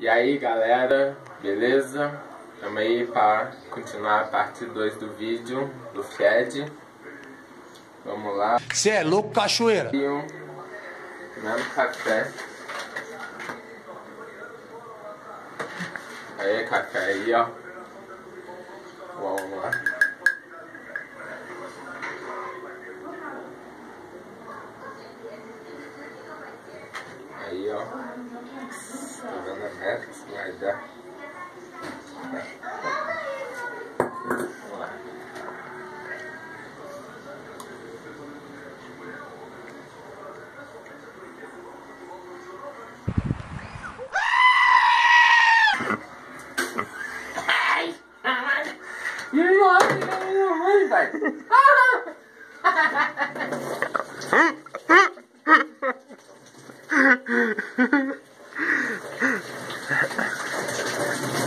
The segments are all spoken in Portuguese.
E aí galera, beleza? Estamos aí para continuar a parte 2 do vídeo do Fred. Vamos lá. Você é louco, cachoeira? Tomando café. Aí, café aí, ó. Vamos lá. Aí, ó. Tô dando a meta, se vai dar. Vamos lá. Ai! Ai! Nossa, velho!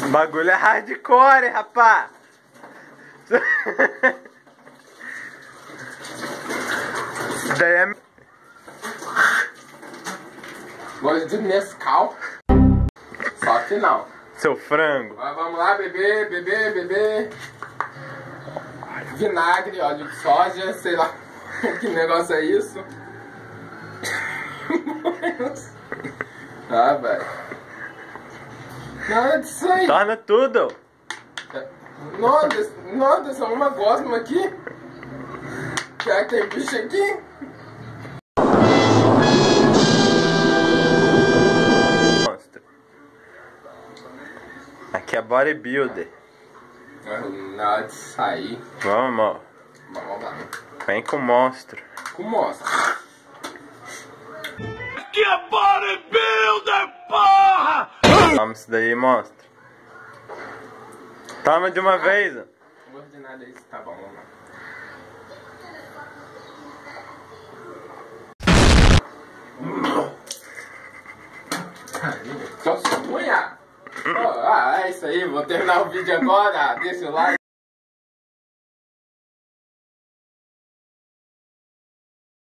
O bagulho é hardcore, rapá! Isso daí é... Gosto de Nescau. Só que não. Seu frango. Mas vamos lá, beber. Vinagre, óleo de soja, sei lá que negócio é isso. Ah, velho. Nada disso aí. Torna tudo. Nossa, só uma gosma aqui. Já tem bicho aqui. Monstro. Aqui é bodybuilder. Nada disso aí. Vamos. Vamos lá. Vem com o monstro. Com mostra. Que é bodybuilder, porra! Toma isso daí, monstro. Toma de uma vez. Não vou de nada isso, tá bom, vamos lá. Só unha. É isso aí, vou terminar o vídeo agora. Deixa o like.